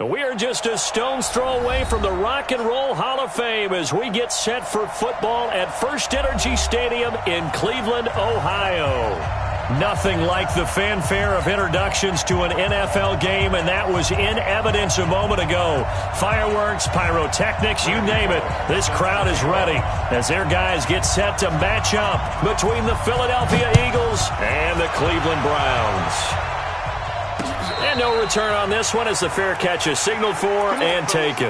We are just a stone's throw away from the Rock and Roll Hall of Fame as we get set for football at First Energy Stadium in Cleveland, Ohio. Nothing like the fanfare of introductions to an NFL game, and that was in evidence a moment ago. Fireworks, pyrotechnics, you name it. This crowd is ready as their guys get set to match up between the Philadelphia Eagles and the Cleveland Browns. And no return on this one as the fair catch is signaled for and taken.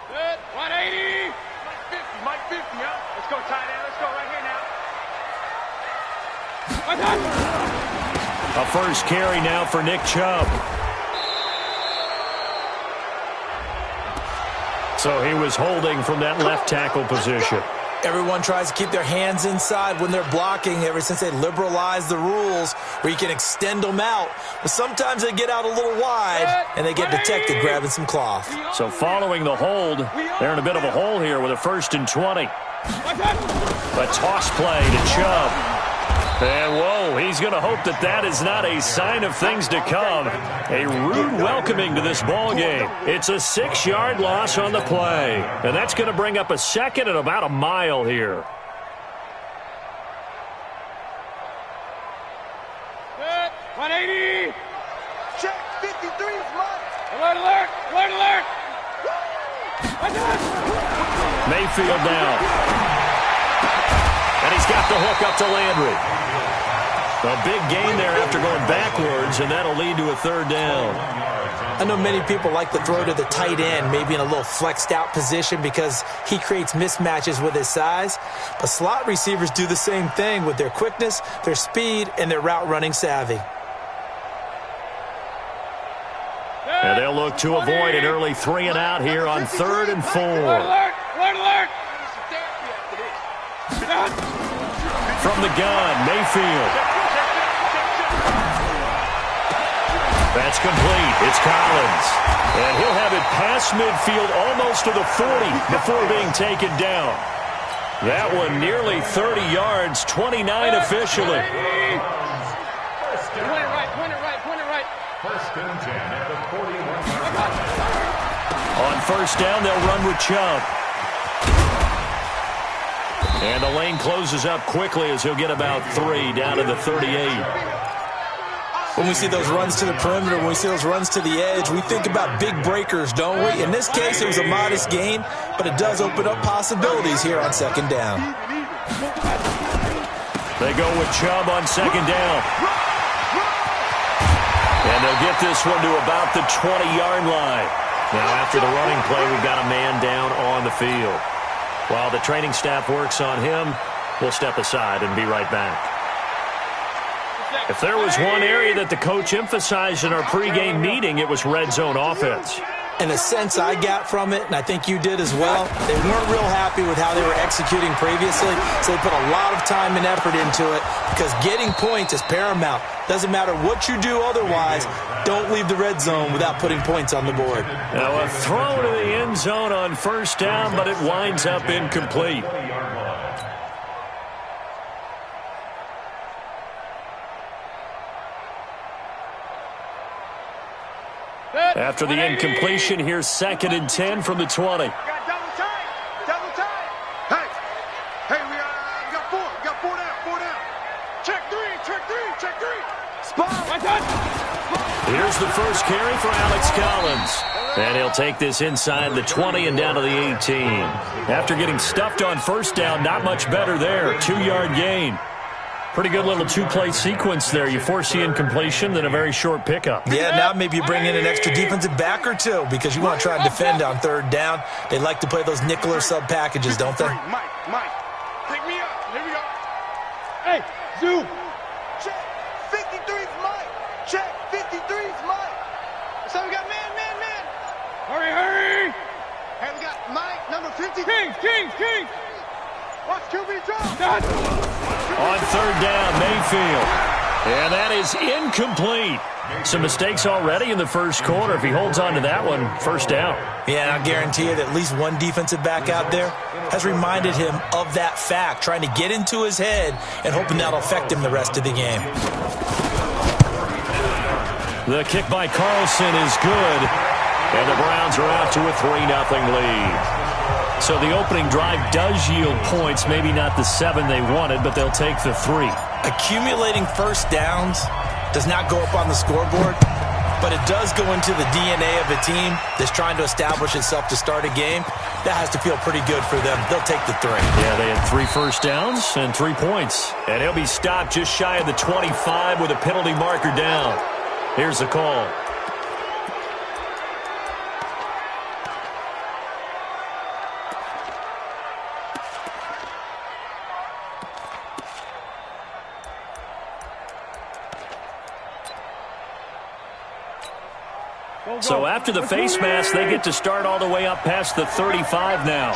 Good. 180. Mike 50, yeah. Let's go tight end. Let's go right here now. A first carry now for Nick Chubb. So he was holding from that left tackle position. Everyone tries to keep their hands inside when they're blocking ever since they liberalized the rules where you can extend them out. But sometimes they get out a little wide and they get detected grabbing some cloth. So following the hold, they're in a bit of a hole here with a 1st and 20. A toss play to Chubb. And, whoa, he's going to hope that that is not a sign of things to come. A rude welcoming to this ball game. It's a 6-yard loss on the play. And that's going to bring up a second and about a mile here. Good. 180. Check. 53's Mike. Alert, alert. Alert, alert. Mayfield down. And he's got the hook up to Landry. A big gain there after going backwards, and that'll lead to a 3rd down. I know many people like to throw to the tight end, maybe in a little flexed out position because he creates mismatches with his size. But slot receivers do the same thing with their quickness, their speed, and their route running savvy. And they'll look to avoid an early 3 and out here on 3rd and 4. Alert, alert, alert. From the gun, Mayfield. That's complete. It's Collins. And he'll have it past midfield almost to the 40 before being taken down. That one nearly 30 yards, 29 officially. Point it right, point it right, point it right. 1st and 10 at the 41. On 1st down, they'll run with Chubb. And the lane closes up quickly as he'll get about 3 down to the 38. When we see those runs to the perimeter, when we see those runs to the edge, we think about big breakers, don't we? In this case, it was a modest gain, but it does open up possibilities here on 2nd down. They go with Chubb on 2nd down. And they'll get this one to about the 20-yard line. Now, after the running play, we've got a man down on the field. While the training staff works on him, we'll step aside and be right back. If there was one area that the coach emphasized in our pregame meeting, it was red zone offense. And the sense I got from it, and I think you did as well, they weren't real happy with how they were executing previously, so they put a lot of time and effort into it because getting points is paramount. Doesn't matter what you do otherwise, don't leave the red zone without putting points on the board. Now a throw to the end zone on 1st down, but it winds up incomplete. After the incompletion, here's 2nd and 10 from the 20. Got double tight. Double tight. Hey, we got 4. We got 4 down. 4 down. Check 3. Check 3. Check 3. Spot. Here's the first carry for Alex Collins. And he'll take this inside the 20 and down to the 18. After getting stuffed on 1st down, not much better there. 2-yard gain. Pretty good little 2-play sequence there. You force the incompletion, then a very short pickup. Yeah, now maybe you bring in an extra defensive back or 2 because you want to try and defend on 3rd down. They like to play those nickel or sub packages, don't they? Mike, pick me up. Here we go. Hey, zoom. Check. 53's Mike. Check. 53's Mike. So we got man. Hurry. Hey, we got Mike, number 50. King. Watch QB drop. On 3rd down, Mayfield. And that is incomplete. Some mistakes already in the first quarter. If he holds on to that one, first down. Yeah, and I guarantee you that at least one defensive back out there has reminded him of that fact, trying to get into his head and hoping that'll affect him the rest of the game. The kick by Carlson is good, and the Browns are out to a 3-0 lead. So the opening drive does yield points, maybe not the 7 they wanted, but they'll take the 3. Accumulating first downs does not go up on the scoreboard, but it does go into the DNA of a team that's trying to establish itself to start a game. That has to feel pretty good for them. They'll take the 3. Yeah, they had 3 first downs and 3 points. And he'll be stopped just shy of the 25 with a penalty marker down. Here's the call. So after the face mask, they get to start all the way up past the 35 now.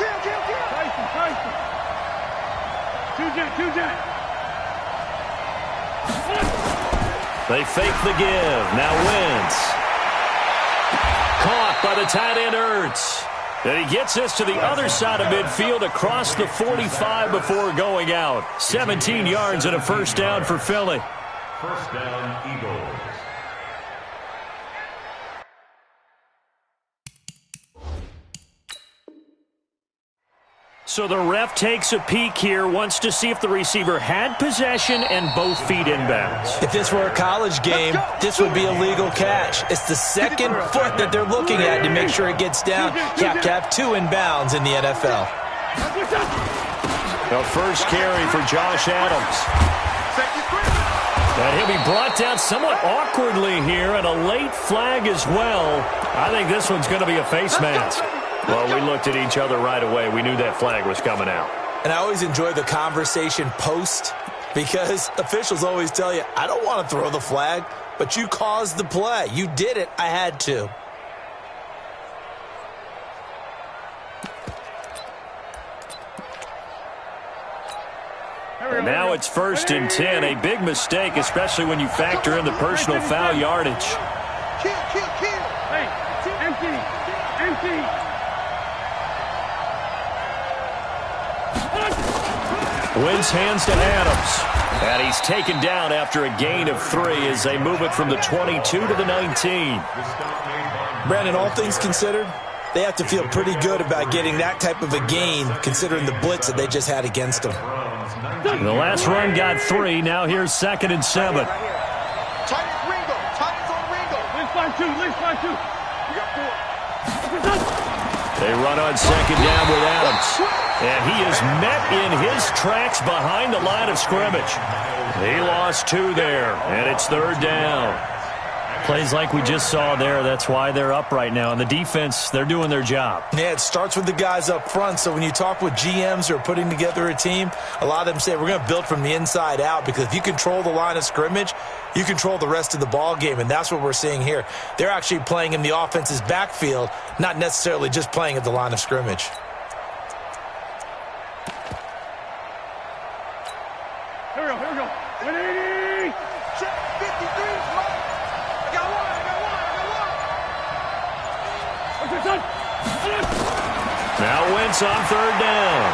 They fake the give. Now Wentz. Caught by the tight end Ertz. And he gets this to the other side of midfield across the 45 before going out. 17 yards and a first down for Philly. First down, Eagles. So the ref takes a peek here, wants to see if the receiver had possession and both feet inbounds. If this were a college game, this would be a legal catch. It's the second foot that they're looking at to make sure it gets down. Cap to have 2 inbounds in the NFL. The first carry for Josh Adams. And he'll be brought down somewhat awkwardly here, and a late flag as well. I think this one's going to be a face mask. Well, we looked at each other right away. We knew that flag was coming out. And I always enjoy the conversation post because officials always tell you, I don't want to throw the flag, but you caused the play. You did it. I had to. And now it's 1st and 10. A big mistake, especially when you factor in the personal foul yardage. Kill. Hey, empty. Wins hands to Adams. And he's taken down after a gain of 3 as they move it from the 22 to the 19. Brandon, all things considered, they have to feel pretty good about getting that type of a gain considering the blitz that they just had against them. The last run got 3. Now here's 2nd and 7. Tightens on Ringo. Let's find two. We got 4. They run on 2nd down with Adams. And he is met in his tracks behind the line of scrimmage. He lost 2 there, and it's 3rd down. Plays like we just saw there, that's why they're up right now. And the defense, they're doing their job. Yeah, it starts with the guys up front. So when you talk with GMs who are putting together a team, a lot of them say we're going to build from the inside out because if you control the line of scrimmage, you control the rest of the ball game, and that's what we're seeing here. They're actually playing in the offense's backfield, not necessarily just playing at the line of scrimmage. Here we go. 180. Check 53. I got one. Now Wentz on 3rd down.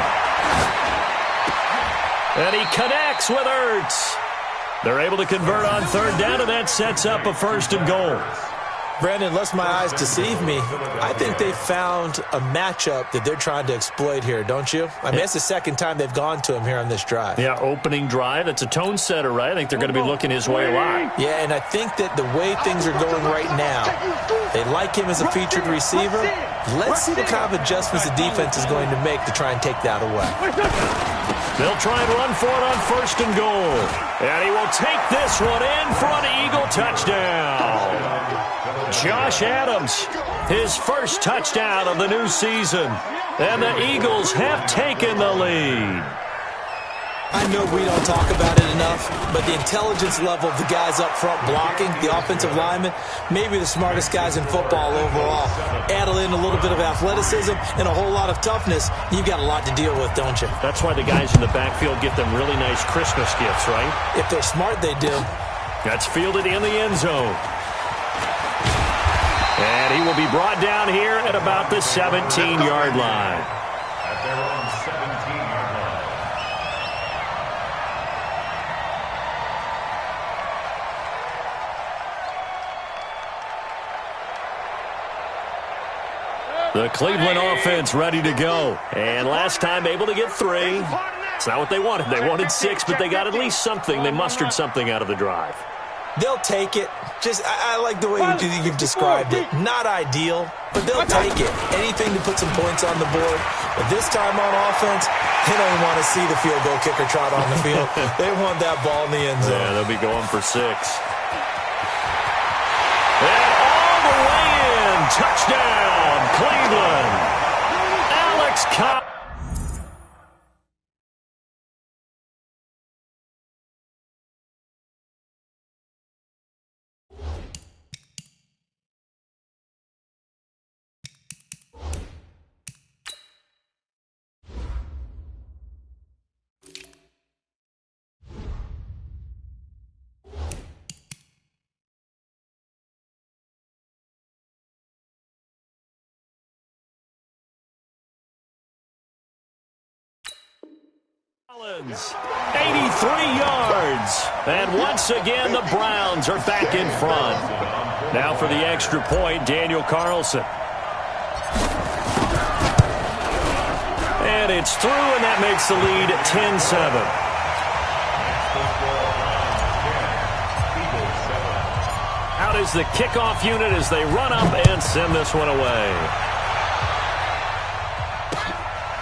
And he connects with Ertz. They're able to convert on 3rd down, and that sets up a 1st and goal. Brandon, unless my eyes deceive me, I think they found a matchup that they're trying to exploit here, don't you? I mean, it's the second time they've gone to him here on this drive. Yeah, opening drive. It's a tone setter, right? I think they're going to be looking his way a lot. Yeah, and I think that the way things are going right now, they like him as a featured receiver. Let's see what kind of adjustments the defense is going to make to try and take that away. They'll try and run for it on 1st and goal. And he will take this one in for an Eagle touchdown. Josh Adams, his first touchdown of the new season. And the Eagles have taken the lead. I know we don't talk about it enough, but the intelligence level of the guys up front blocking, the offensive linemen, maybe the smartest guys in football overall. Add in a little bit of athleticism and a whole lot of toughness, you've got a lot to deal with, don't you? That's why the guys in the backfield get them really nice Christmas gifts, right? If they're smart, they do. That's fielded in the end zone. And he will be brought down here at about the 17-yard line. At their own 17-yard line. The Cleveland offense ready to go. And last time able to get 3. It's not what they wanted. They wanted 6, but they got at least something. They mustered something out of the drive. They'll take it. I like the way you've described it. Not ideal, but they'll take it. Anything to put some points on the board. But this time on offense, they don't want to see the field goal kicker trot on the field. They want that ball in the end zone. Yeah, they'll be going for 6. And all the way in. Touchdown, Cleveland. Alex Cobb. Collins, 83 yards. And once again, the Browns are back in front. Now for the extra point, Daniel Carlson. And it's through, and that makes the lead 10-7. Out is the kickoff unit as they run up and send this one away.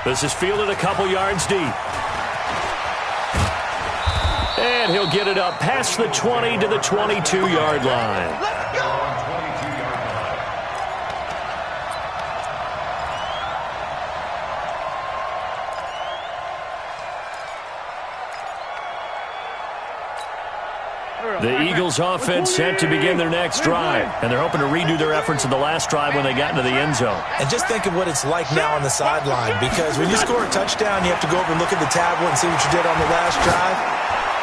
This is fielded a couple yards deep. And he'll get it up past the 20 to the 22-yard line. Let's go! The Eagles offense set to begin their next drive, and they're hoping to redo their efforts in the last drive when they got into the end zone. And just think of what it's like now on the sideline, because when you score a touchdown, you have to go over and look at the tablet and see what you did on the last drive.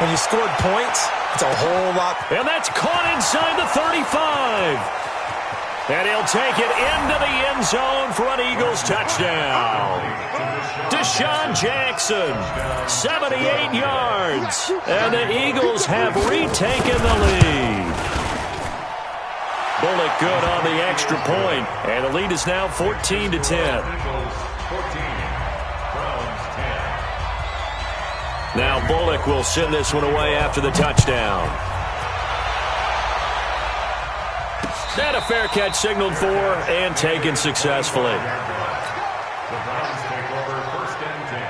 When you scored points, it's a whole lot. And that's caught inside the 35. And he'll take it into the end zone for an Eagles touchdown. Deshaun Jackson, 78 yards. And the Eagles have retaken the lead. Bullock good on the extra point, and the lead is now 14-10. Eagles 14, Browns 10. Now Bullock will send this one away after the touchdown. And a fair catch signaled for and taken successfully. The Browns take over first and 10.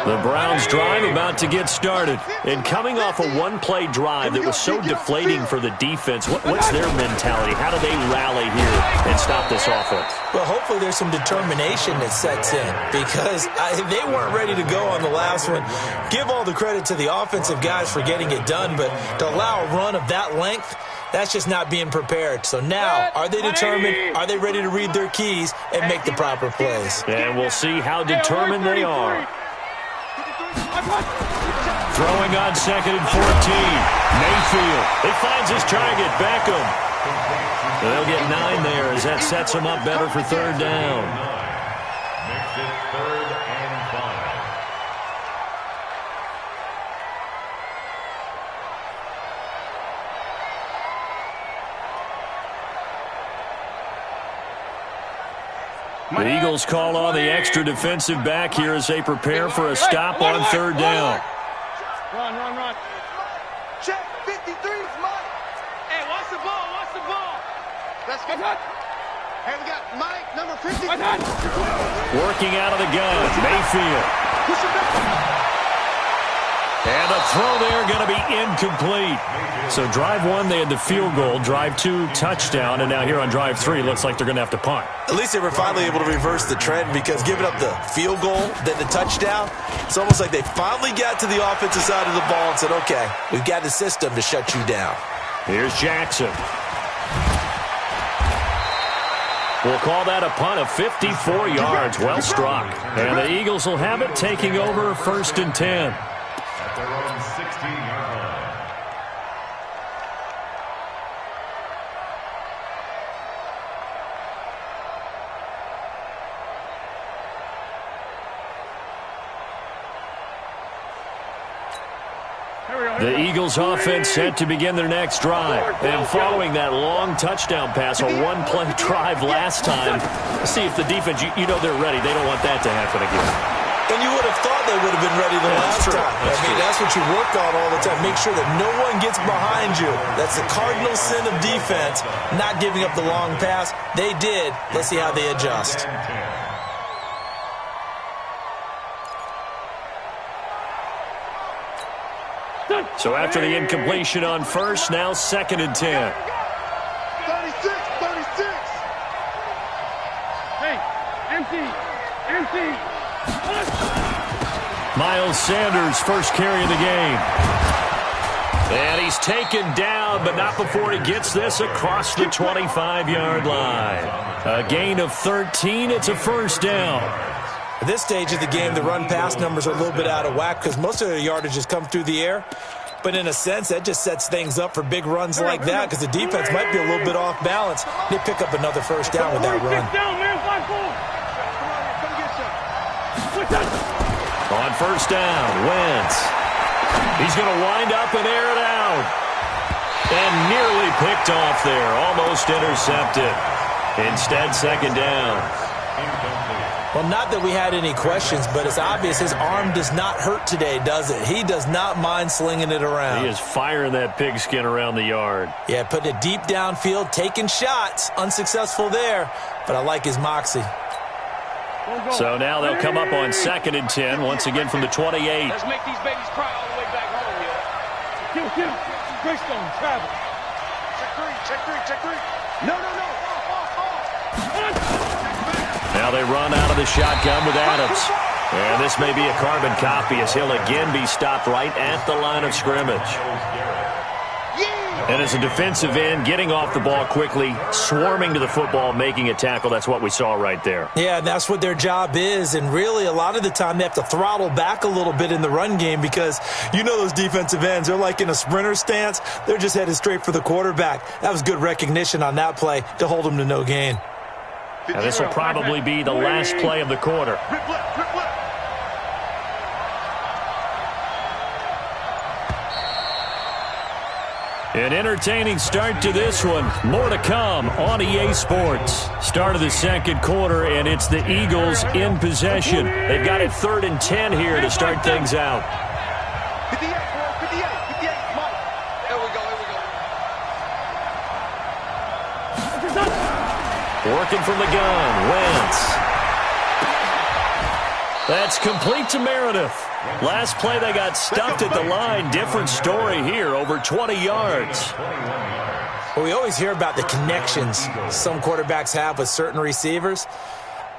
The Browns drive about to get started. And coming off a one-play drive that was so deflating for the defense, what's their mentality? How do they rally here and stop this offense? Well, hopefully there's some determination that sets in, because they weren't ready to go on the last one. Give all the credit to the offensive guys for getting it done, but to allow a run of that length, that's just not being prepared. So now, are they determined? Are they ready to read their keys and make the proper plays? And we'll see how determined they are. Throwing on 2nd and 14. Mayfield. He finds his target. Beckham. And they'll get 9 there as that sets them up better for 3rd down. Makes it 3rd and 5. The Eagles call on the extra defensive back here as they prepare for a stop on 3rd down. Run. Check, 53's Mike. Hey, watch the ball, Let's go. Hey, we got Mike, number 50. Working out of the gun, Mayfield. Push him back. And a throw there going to be incomplete. So drive 1, they had the field goal. Drive 2, touchdown. And now here on drive 3, looks like they're going to have to punt. At least they were finally able to reverse the trend, because giving up the field goal, then the touchdown, it's almost like they finally got to the offensive side of the ball and said, okay, we've got the system to shut you down. Here's Jackson. We'll call that a punt of 54 yards. Well struck. And the Eagles will have it, taking over 1st and 10. At their own 16-yard line. The Eagles offense set to begin their next drive. And following that long touchdown pass, a one-play drive last time, see if the defense, you know they're ready. They don't want that to happen again. And you would have thought they would have been ready the last time. That's what you work on all the time. Make sure that no one gets behind you. That's the cardinal sin of defense, not giving up the long pass. They did. Let's see how they adjust. So after the incompletion on first, now 2nd and 10. 36, 36. Hey, empty. Miles Sanders, first carry of the game. And he's taken down, but not before he gets this across the 25-yard line. A gain of 13. It's a first down. At this stage of the game, the run-pass numbers are a little bit out of whack because most of their yardage has come through the air. But in a sense, that just sets things up for big runs like that because the defense might be a little bit off balance. They pick up another first down with that run. On first down, Wentz. He's going to wind up and air it out. And nearly picked off there. Almost intercepted. Instead, 2nd down. Well, not that we had any questions, but it's obvious his arm does not hurt today, does it? He does not mind slinging it around. He is firing that pigskin around the yard. Yeah, putting it deep downfield, taking shots. Unsuccessful there, but I like his moxie. So now they'll come up on 2nd and 10, once again from the 28. Let's make these babies cry all the way back home, yo. Kill. Greystone, travel. Check three. No. Now they run out of the shotgun with Adams. And this may be a carbon copy as he'll again be stopped right at the line of scrimmage. And as a defensive end, getting off the ball quickly, swarming to the football, making a tackle, that's what we saw right there. Yeah, and that's what their job is. And really, a lot of the time, they have to throttle back a little bit in the run game because you know those defensive ends, they're like in a sprinter stance. They're just headed straight for the quarterback. That was good recognition on that play to hold them to no gain. Now this will probably be the last play of the quarter. An entertaining start to this one. More to come on EA Sports. Start of the 2nd quarter, and it's the Eagles in possession. They've got it 3rd and 10 here to start things out. 58, Mike. There we go. Working from the gun, Wentz. That's complete to Meredith. Last play they got stuffed at the line. Different story here, over 20 yards. Well, we always hear about the connections some quarterbacks have with certain receivers.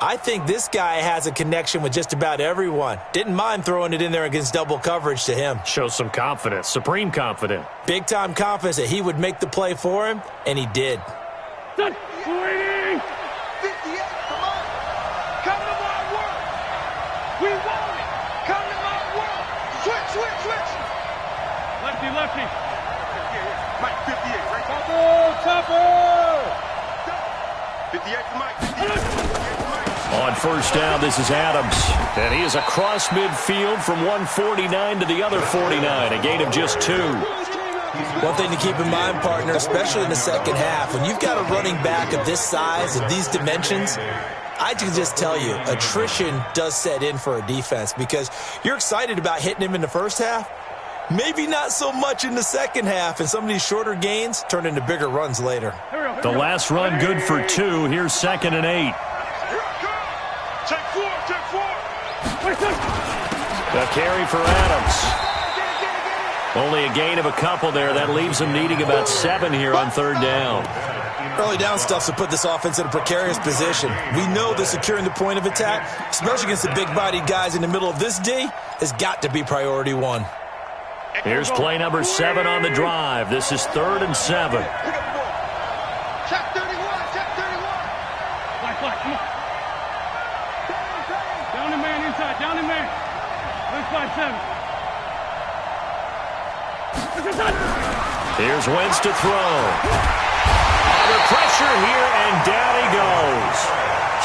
I think this guy has a connection with just about everyone. Didn't mind throwing it in there against double coverage to him. Shows some confidence, supreme confidence. Big-time confidence that he would make the play for him, and he did. 58, come on. Come to my work. We want it. Come to my work. Switch. Lefty. Mike, 58, right? Topper. 58 for Mike. 58 for Mike. On first down, this is Adams. And he is across midfield from 149 to the other 49. A gain of just 2. One thing to keep in mind, partner, especially in the second half, when you've got a running back of this size, of these dimensions, I can just tell you, attrition does set in for a defense because you're excited about hitting him in the first half, maybe not so much in the second half, and some of these shorter gains turn into bigger runs later. The last run good for 2. Here's 2nd and 8. Check 4. A carry for Adams. Only a gain of a couple there. That leaves them needing about 7 here on 3rd down. Early down stuff to put this offense in a precarious position. We know that securing the point of attack, especially against the big-bodied guys in the middle of this D, has got to be priority 1. Here's play number 7 on the drive. This is 3rd and 7. Check 31. Black, come on. Down the man inside. 157. Here's Wentz to throw. Under pressure here, and down he goes.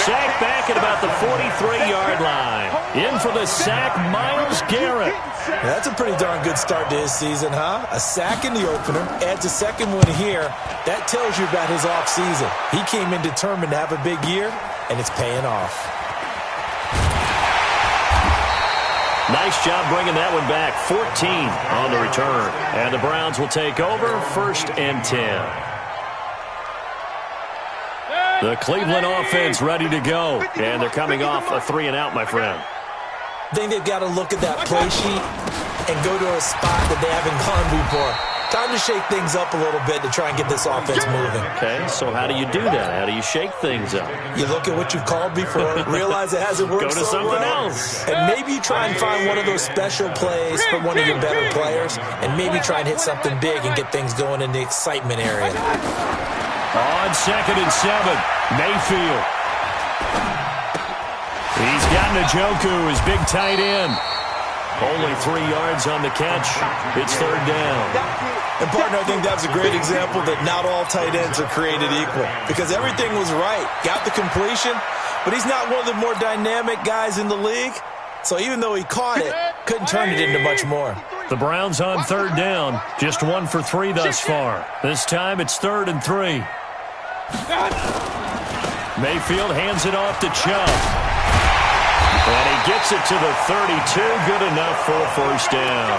sack back at about the 43-yard line. In for the sack, Myles Garrett. Yeah, that's a pretty darn good start to his season, huh? A sack in the opener, adds a second one here. That tells you about his offseason. He came in determined to have a big year, and it's paying off. Nice job bringing that one back. 14 on the return. And the Browns will take over, 1st and 10. The Cleveland offense ready to go. And they're coming off a 3-and-out, my friend. I think they've got to look at that play sheet and go to a spot that they haven't gone before. Time to shake things up a little bit to try and get this offense moving. Okay, so how do you do that? How do you shake things up? You look at what you've called before, realize it hasn't worked Go to so something well, else. and maybe you try and find one of those special plays for one of your better players, and maybe try and hit something big and get things going in the excitement area. On 2nd and 7, Mayfield. He's got Njoku, his big tight end. Only 3 yards on the catch. It's 3rd down. And, partner, I think that's a great example that not all tight ends are created equal, because everything was right. Got the completion, but he's not one of the more dynamic guys in the league. So even though he caught it, couldn't turn it into much more. The Browns on 3rd down. Just 1 for 3 thus far. This time it's 3rd and 3. Mayfield hands it off to Chubb. And he gets it to the 32. Good enough for a 1st down.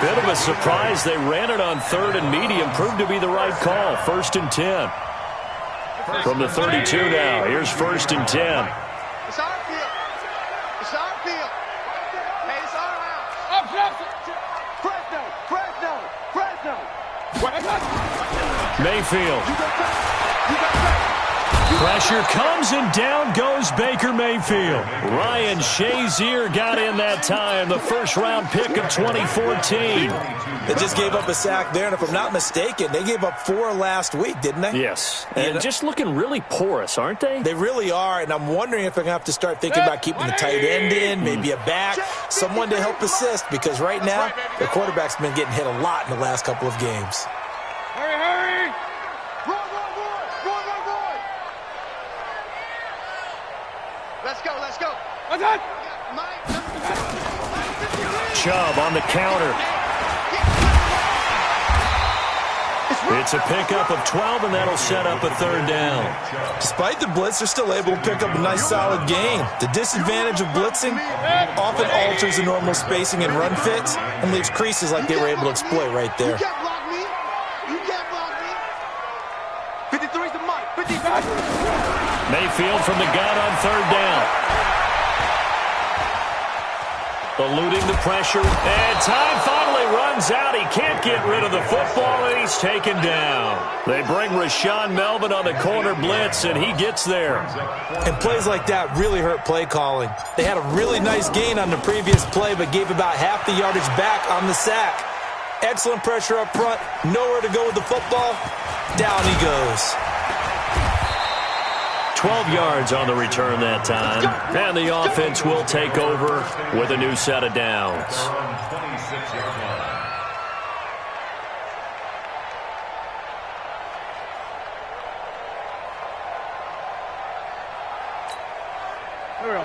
Bit of a surprise. They ran it on 3rd and medium. Proved to be the right call. 1st and 10. From the 32 now. Here's 1st and 10. It's our field. It's our field. Hey, it's our house. Fresno. Mayfield. Pressure comes, and down goes Baker Mayfield. Ryan Shazier got in that time, the 1st-round pick of 2014. They just gave up a sack there, and if I'm not mistaken, they gave up 4 last week, didn't they? Yes, and just looking really porous, aren't they? They really are, and I'm wondering if they're going to have to start thinking about keeping the tight end in, maybe a back, someone to help assist, because right now, the quarterback's been getting hit a lot in the last couple of games. Hurry. Roy. Let's go. Chubb on the counter. It's a pickup of 12, and that'll set up a 3rd down. Despite the blitz, they're still able to pick up a nice, solid gain. The disadvantage of blitzing often alters the normal spacing and run fits and leaves creases like they were able to exploit right there. You can't block me. 53's the mic. 55. Mayfield from the gun on 3rd down. Eluding the pressure, and time finally runs out. He can't get rid of the football, and he's taken down. They bring Rashaan Melvin on the corner blitz, and he gets there. And plays like that really hurt play calling. They had a really nice gain on the previous play, but gave about half the yardage back on the sack. Excellent pressure up front, nowhere to go with the football. Down he goes. 12 yards on the return that time. And the offense will take over with a new set of downs.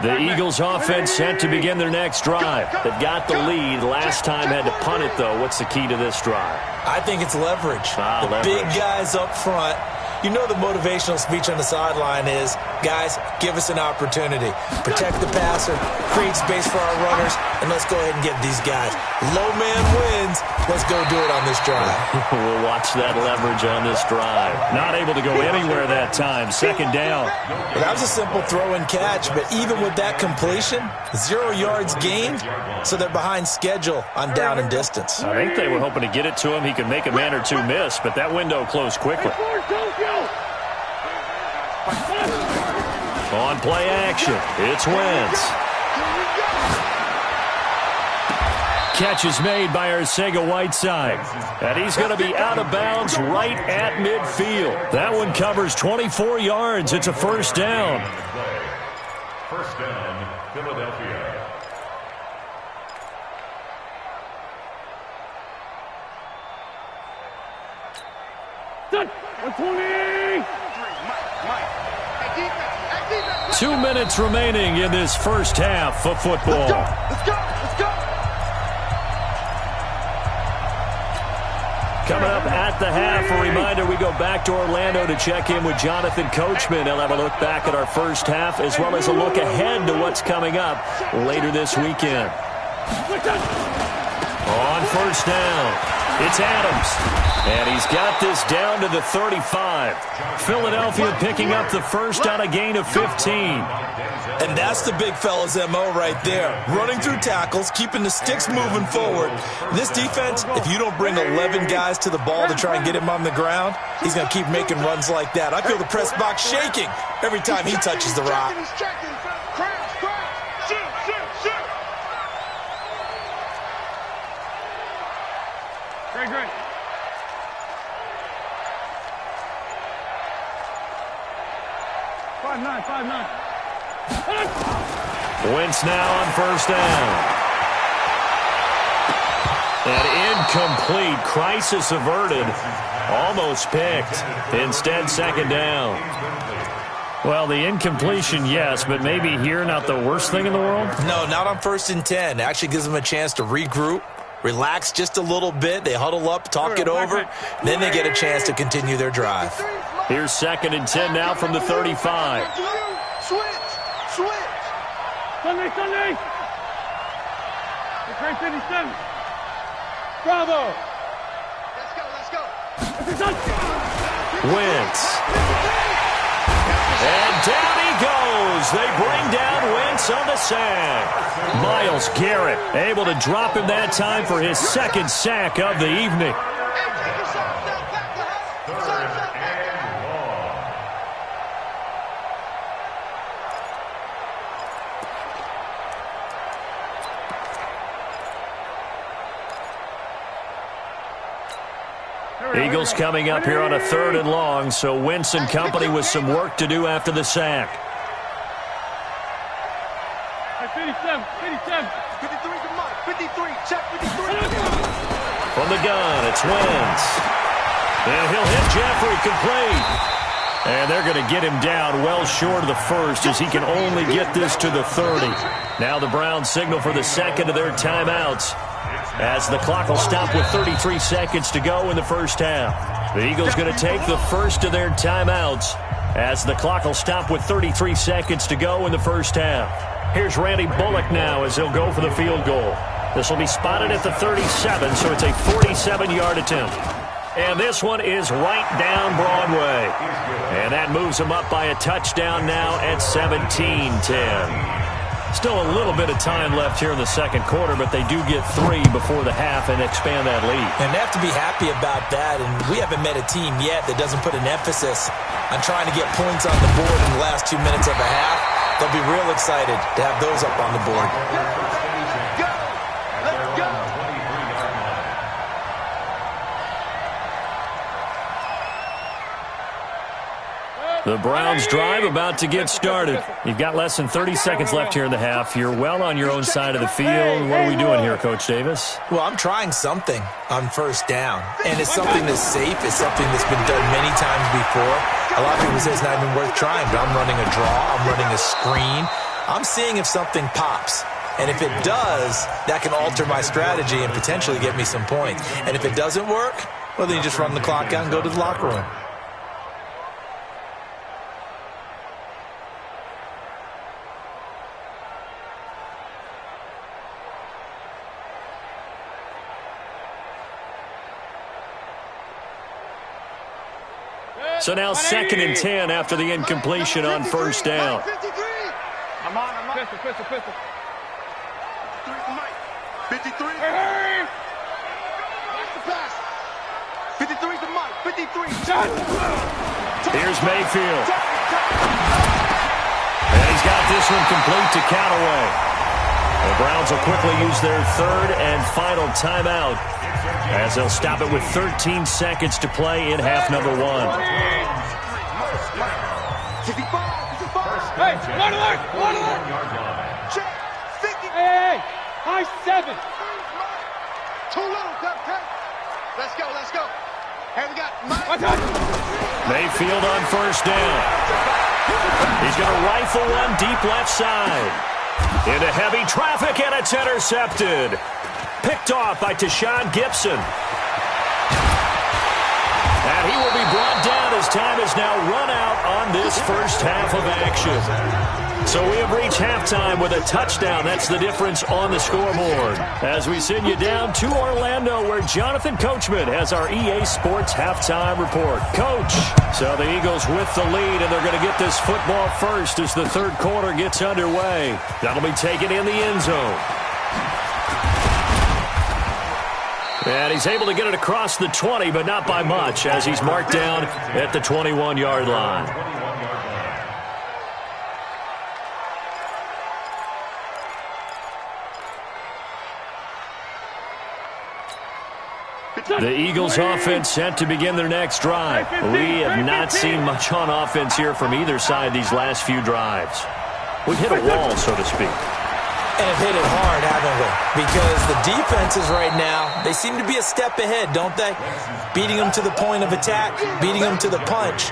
The Eagles offense set to begin their next drive. They've got the lead. Last time had to punt it, though. What's the key to this drive? I think it's leverage. The big guys up front. You know the motivational speech on the sideline is, guys, give us an opportunity. Protect the passer, create space for our runners, and let's go ahead and get these guys. Low man wins. Let's go do it on this drive. We'll watch that leverage on this drive. Not able to go anywhere that time. 2nd down. Well, that was a simple throw and catch, but even with that completion, 0 yards gained, so they're behind schedule on down and distance. I think they were hoping to get it to him. He could make a man or two miss, but that window closed quickly. On play action, it's Wentz. Catch is made by Arcega-Whiteside. And he's going to be out of bounds right at midfield. That one covers 24 yards. It's a 1st down. 1st down, Philadelphia. 2 minutes remaining in this first half of football. Let's go. Let's go. Coming up at the half, a reminder, we go back to Orlando to check in with Jonathan Coachman. He'll have a look back at our first half as well as a look ahead to what's coming up later this weekend. On first down, it's Adams. And he's got this down to the 35. Philadelphia picking up the first on a gain of 15. And that's the big fella's MO right there. Running through tackles, keeping the sticks moving forward. This defense, if you don't bring 11 guys to the ball to try and get him on the ground, he's going to keep making runs like that. I feel the press box shaking every time he touches the rock. Great. 5-9. Wentz now on first down. An incomplete, crisis averted, almost picked. Instead, second down. Well, the incompletion, yes, but maybe here not the worst thing in the world? No, not on 1st and 10. Actually gives them a chance to regroup, relax just a little bit. They huddle up, talk it over, then they get a chance to continue their drive. Here's 2nd and 10 now from the 35. Switch. Sunday. Great 57. Bravo. Let's go. Wentz. And down he goes. They bring down Wentz on the sack. Myles Garrett able to drop him that time for his 2nd sack of the evening. Eagles coming up here on a 3rd and long, so Wentz and company with some work to do after the sack. 57. 53 to Mike. 53. Check 53. From the gun, it's Wentz. And he'll hit Jeffrey complete. And they're going to get him down well short of the first as he can only get this to the 30. Now the Browns signal for the 2nd of their timeouts, as the clock will stop with 33 seconds to go in the first half. The Eagles going to take the first of their timeouts as the clock will stop with 33 seconds to go in the first half. Here's Randy Bullock now as he'll go for the field goal. This will be spotted at the 37, so it's a 47-yard attempt. And this one is right down Broadway. And that moves them up by a touchdown now at 17-10. Still a little bit of time left here in the second quarter, but they do get 3 before the half and expand that lead. And they have to be happy about that, and we haven't met a team yet that doesn't put an emphasis on trying to get points on the board in the last 2 minutes of a half. They'll be real excited to have those up on the board. The Browns drive about to get started. You've got less than 30 seconds left here in the half. You're well on your own side of the field. What are we doing here, Coach Davis? Well, I'm trying something on first down, and it's something that's safe. It's something that's been done many times before. A lot of people say it's not even worth trying, but I'm running a draw. I'm running a screen. I'm seeing if something pops. And if it does, that can alter my strategy and potentially get me some points. And if it doesn't work, well, then you just run the clock out and go to the locker room. So now 2nd and 10 after the incompletion on first down. I'm on. Pistol. 53 to Mike. 53. Hey! Watch the pass. 53 to Mike. 53. Here's Mayfield. And he's got this one complete to Callaway. The Browns will quickly use their 3rd and final timeout, as they'll stop it with 13 seconds to play in half number 1. Hey, one alert! Check! 50! Hey! High 7! Too little, Captain! Let's go! Hey, we got Mike! Mayfield on first down. He's going to rifle one deep left side. Into heavy traffic, and it's intercepted. Picked off by Tashawn Gibson. And he will be brought down as time is now run out on this first half of action. So we have reached halftime with a touchdown. That's the difference on the scoreboard. As we send you down to Orlando, where Jonathan Coachman has our EA Sports halftime report. Coach, so the Eagles with the lead, and they're going to get this football first as the third quarter gets underway. That'll be taken in the end zone. And he's able to get it across the 20, but not by much, as he's marked down at the 21-yard line. The Eagles offense set to begin their next drive. We have not seen much on offense here from either side these last few drives. We've hit a wall, so to speak. And have hit it hard, haven't we? Because the defenses right now, they seem to be a step ahead, don't they? Beating them to the point of attack, beating them to the punch.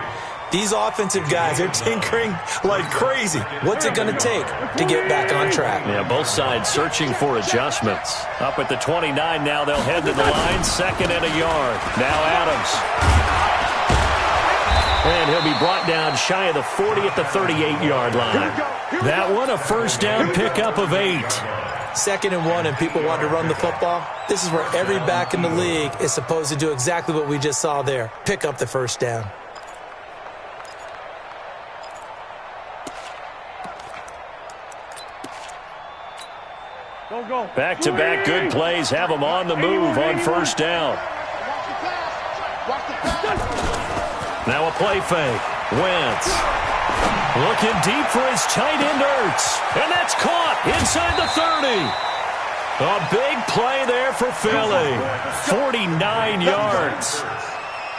These offensive guys, they're tinkering like crazy. What's it going to take to get back on track? Yeah, both sides searching for adjustments. Up at the 29 now, they'll head to the line, second and a yard. Now Adams. And he'll be brought down shy of the 40 at the 38-yard line. That one, a first down pickup of 8. 2nd and 1, and people want to run the football. This is where every back in the league is supposed to do exactly what we just saw there. Pick up the first down. Back-to-back good plays have them on the move on first down. Now a play fake. Wentz looking deep for his tight end Ertz. And that's caught inside the 30. A big play there for Philly. 49 yards.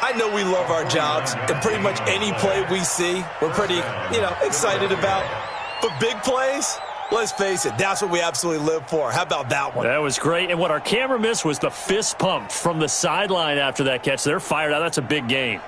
I know we love our jobs, and pretty much any play we see, we're pretty, excited about. But big plays, let's face it, that's what we absolutely live for. How about that one? That was great. And what our camera missed was the fist pump from the sideline after that catch. They're fired out. That's a big game.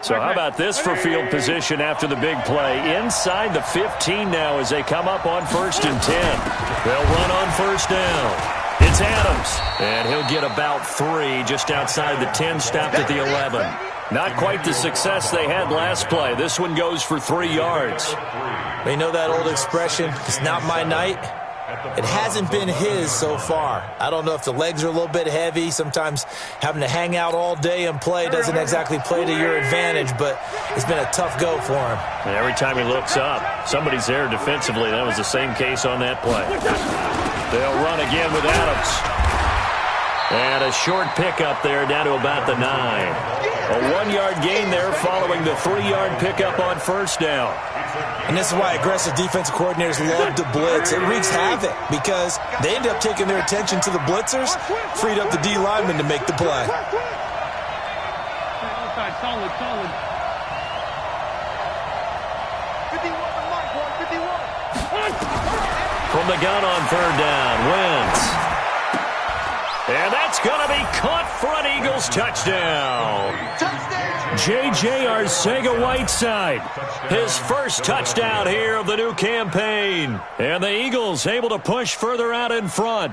So how about this for field position after the big play? Inside the 15 now as they come up on 1st and 10. They'll run on first down. It's Adams, and he'll get about 3 just outside the 10, stopped at the 11. Not quite the success they had last play. This one goes for 3 yards. You know that old expression, it's not my night? It hasn't been his so far. I don't know if the legs are a little bit heavy. Sometimes having to hang out all day and play doesn't exactly play to your advantage, but it's been a tough go for him. And every time he looks up, somebody's there defensively. That was the same case on that play. They'll run again with Adams. And a short pickup there down to about the 9. A 1-yard gain there following the 3-yard pickup on first down. And this is why aggressive defensive coordinators love to blitz. It wreaks havoc because they end up taking their attention to the blitzers, freed up the D lineman to make the play. Solid. 51. From the gun on 3rd down, Wentz. And that's going to be caught for an Eagles touchdown. J.J. Arcega-Whiteside, his first touchdown here of the new campaign. And the Eagles able to push further out in front.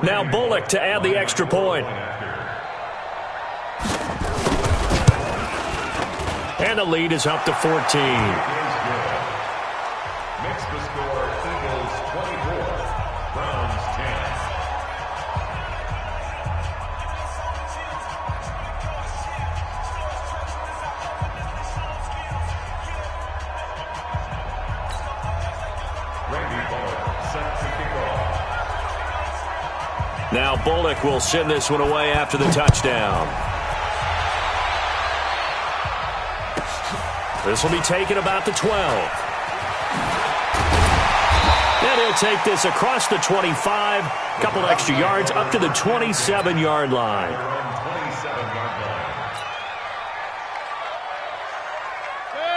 Now Bullock to add the extra point. And the lead is up to 14. Makes the score Eagles 24, Browns 10. Randy Bullock set to kick off. Now Bullock will send this one away after the touchdown. This will be taken about the 12. And he'll take this across the 25. A couple extra yards up to the 27-yard line.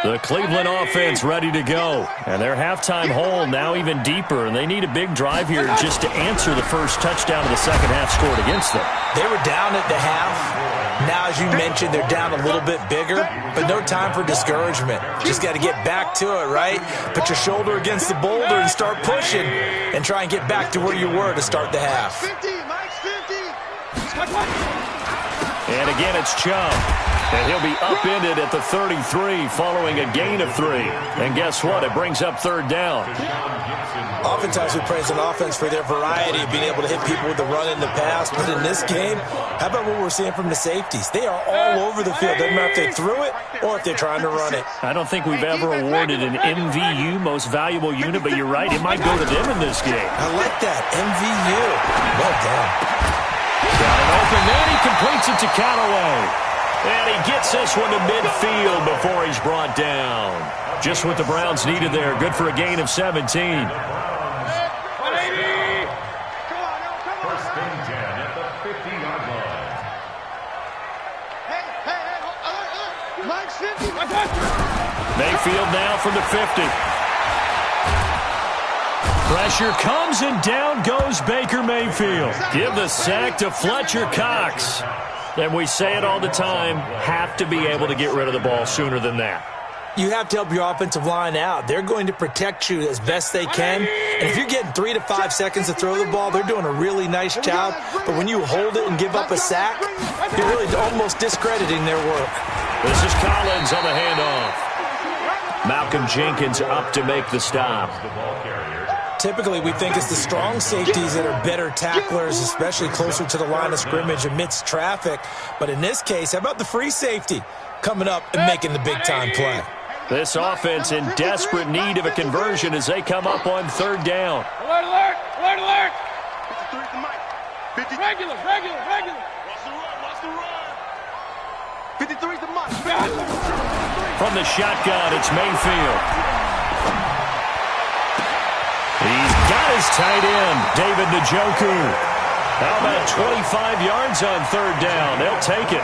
The Cleveland offense ready to go. And their halftime hole now even deeper, and they need a big drive here just to answer the first touchdown of the second half scored against them. They were down at the half. Now, as you mentioned, they're down a little bit bigger, but no time for discouragement. Just got to get back to it, right? Put your shoulder against the boulder and start pushing and try and get back to where you were to start the half. 50, Mike's 50. And again, it's Chubb. And he'll be upended at the 33 following a gain of 3. And guess what? It brings up third down. Oftentimes we praise an offense for their variety of being able to hit people with the run in the pass. But in this game, how about what we're seeing from the safeties? They are all over the field. Doesn't matter if they threw it or if they're trying to run it. I don't think we've ever awarded an MVU, most valuable unit, but you're right. It might go to them in this game. I like that. MVU. Well done. Got it open, then he completes it to Callaway. And he gets this one to midfield before he's brought down. Just what the Browns needed there. Good for a gain of 17. First and 10 at the 50-yard line. Hey, Mike's 50. Mayfield now from the 50. Pressure comes and down goes Baker Mayfield. Give the sack to Fletcher Cox. And we say it all the time, have to be able to get rid of the ball sooner than that. You have to help your offensive line out. They're going to protect you as best they can. And if you're getting 3 to 5 seconds to throw the ball, they're doing a really nice job. But when you hold it and give up a sack, you're really almost discrediting their work. This is Collins on the handoff. Malcolm Jenkins up to make the stop. Typically, we think it's the strong safeties that are better tacklers, especially closer to the line of scrimmage amidst traffic. But in this case, how about the free safety coming up and making the big-time play? This offense in desperate need of a conversion as they come up on third down. Alert, alert, alert, alert. 53 to Mike. 50. Regular. Watch the run. 53 to Mike. From the shotgun, it's Mayfield. He's got his tight end, David Njoku. How about 25 yards on third down? They'll take it.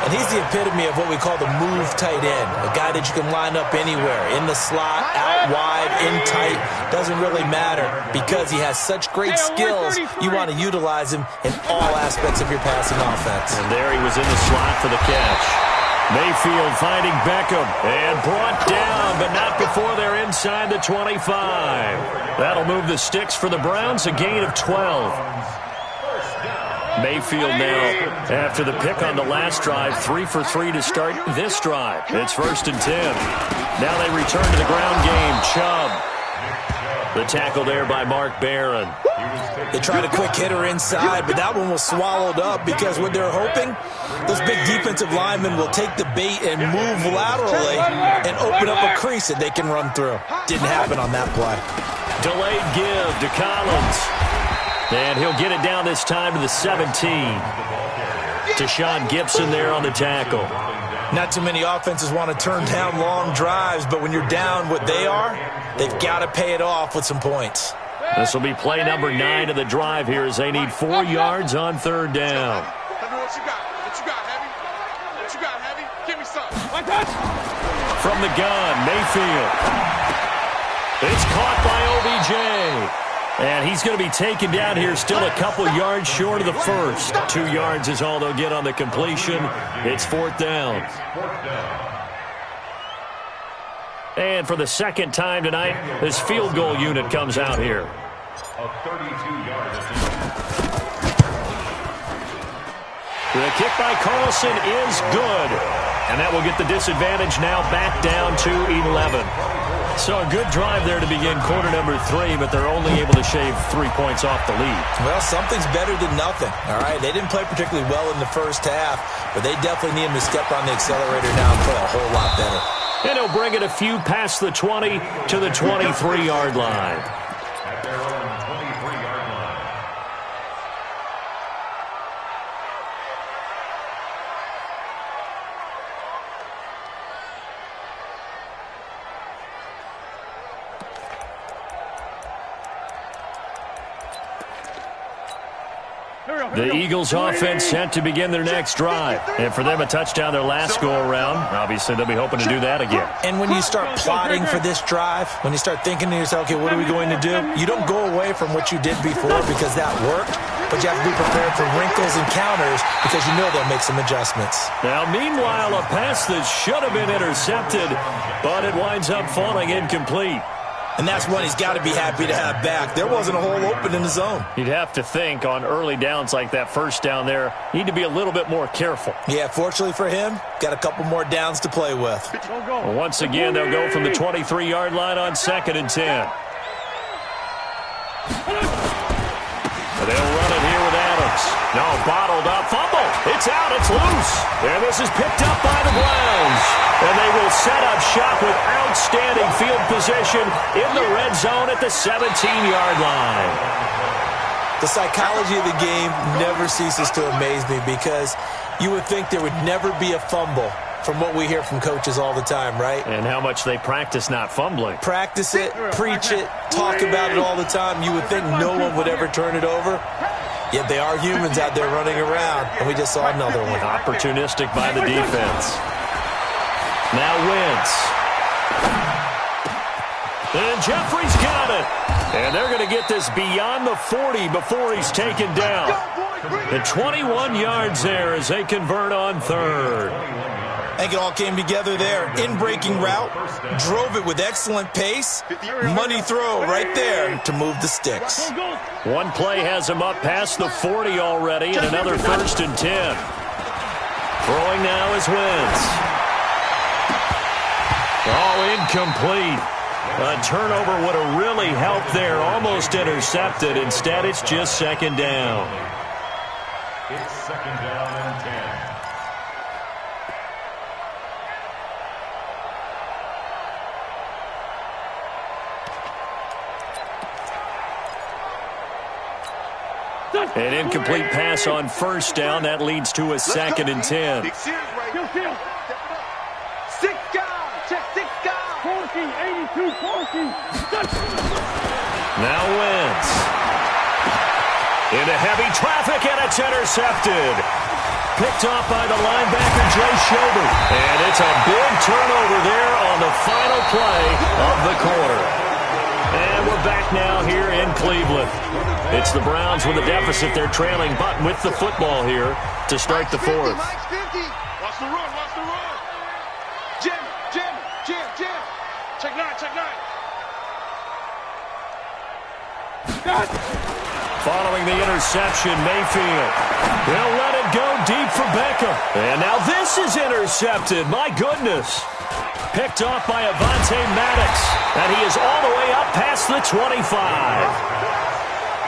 And he's the epitome of what we call the move tight end, a guy that you can line up anywhere, in the slot, out wide, in tight, doesn't really matter because he has such great skills. You want to utilize him in all aspects of your passing offense. And there he was in the slot for the catch. Mayfield finding Beckham and brought down, but not before they're inside the 25. That'll move the sticks for the Browns, a gain of 12. Mayfield now, after the pick on the last drive, 3 for 3 to start this drive. It's first and 10. Now they return to the ground game. Chubb. The tackle there by Mark Barron. They tried a quick hitter inside, but that one was swallowed up because what they're hoping, those big defensive linemen will take the bait and move laterally and open up a crease that they can run through. Didn't happen on that play. Delayed give to Collins. And he'll get it down this time to the 17. Tashawn Gibson there on the tackle. Not too many offenses want to turn down long drives, but when you're down what they are, they've got to pay it off with some points. This will be play number 9 of the drive here as they need 4 yards on third down. What you got? Heavy? What you got, Heavy? Give me some. From the gun, Mayfield. It's caught by OBJ. And he's going to be taken down here, still a couple yards short of the first. 2 yards is all they'll get on the completion. It's fourth down. And for the second time tonight, this field goal unit comes out here. A 32-yard The kick by Carlson is good. And that will get the disadvantage now back down to 11. So a good drive there to begin quarter number 3, but they're only able to shave 3 points off the lead. Well, something's better than nothing, all right? They didn't play particularly well in the first half, but they definitely need him to step on the accelerator now and play a whole lot better. And he'll bring it a few past the 20 to the 23-yard line. at their own 23-yard line. Here The Eagles offense set to begin their next drive. And for them, a touchdown their last go-around. Obviously, they'll be hoping to do that again. And when you start plotting for this drive, when you start thinking to yourself, okay, what are we going to do? You don't go away from what you did before because that worked, but you have to be prepared for wrinkles and counters because you know they'll make some adjustments. Now, meanwhile, a pass that should have been intercepted, but it winds up falling incomplete. And that's one he's got to be happy to have back. There wasn't a hole open in the zone. You'd have to think on early downs like that first down there, need to be a little bit more careful. Yeah, fortunately for him, got a couple more downs to play with. Well, once again, they'll go from the 23-yard line on 2nd and 10. They'll run it here with Adams. No, bottled up, fumble. It's out, it's loose. And this is picked up by the Browns. And they will set up shop with outstanding field position in the red zone at the 17-yard line. The psychology of the game never ceases to amaze me because you would think there would never be a fumble from what we hear from coaches all the time, right? And how much they practice not fumbling. Practice it, preach it, talk about it all the time. You would think no one would ever turn it over. Yet they are humans out there running around, and we just saw another one. Opportunistic by the defense. Now Wentz. And Jeffrey's got it. And they're going to get this beyond the 40 before he's taken down. The 21 yards there as they convert on 3rd. I think it all came together there. In-breaking route, drove it with excellent pace. Money throw right there to move the sticks. One play has him up past the 40 already, and another 1st and 10. Throwing now is Wentz. Oh, incomplete. A turnover would have really helped there. Almost intercepted. Instead, it's just 2nd down. It's 2nd down and 10. An incomplete pass on 1st down. That leads to a 2nd and 10. 6 guys. Check 6 guys. 82, 40. Now Wentz. Into heavy traffic, and it's intercepted. Picked off by the linebacker, Jay Schobert. And it's a big turnover there on the final play of the quarter. And we're back now here in Cleveland. It's the Browns with a deficit. They're trailing, but with the football here to start the 4th. Watch the run, watch the run. Jim. Check 9. Following the interception, Mayfield. They'll let it go deep for Beckham. And now this is intercepted. My goodness. Picked off by Avonte Maddox. And he is all the way up past the 25.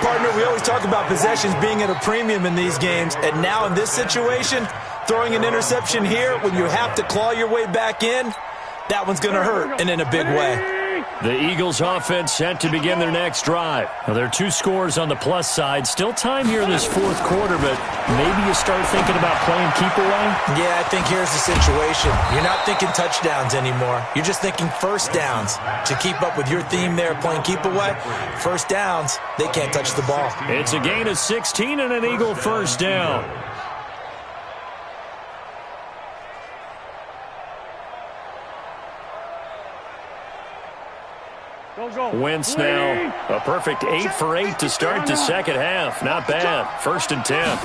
Partner, we always talk about possessions being at a premium in these games. And now in this situation, throwing an interception here when you have to claw your way back in, that one's going to hurt, and in a big way. The Eagles offense set to begin their next drive. Now, there are 2 scores on the plus side. Still time here in this 4th quarter, but maybe you start thinking about playing keep away? Yeah, I think here's the situation. You're not thinking touchdowns anymore. You're just thinking 1st downs. To keep up with your theme there, playing keep away, 1st downs, they can't touch the ball. It's a gain of 16 and an Eagle 1st down. Wentz now a perfect 8 for 8 to start the 2nd half. Not bad. 1st and 10.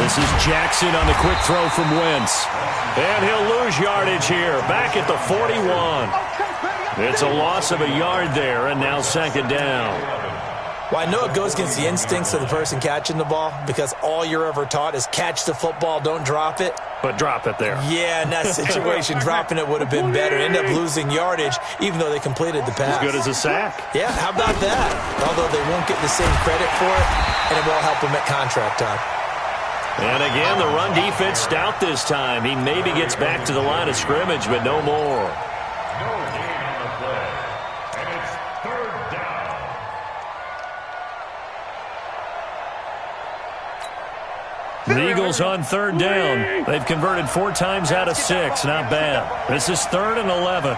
This is Jackson on the quick throw from Wentz. And he'll lose yardage here. Back at the 41. It's a loss of a yard there, and now 2nd down. Well, I know it goes against the instincts of the person catching the ball because all you're ever taught is catch the football, don't drop it. But drop it there. Yeah, in that situation, dropping it would have been better. End up losing yardage, even though they completed the pass. As good as a sack. Yeah, how about that? Although they won't get the same credit for it, and it won't help them at contract time. And again, the run defense stout this time. He maybe gets back to the line of scrimmage, but no more. No gain on the play. And it's 3rd down. The Eagles on 3rd down. They've converted 4 times out of 6. Not bad. This is 3rd and 11.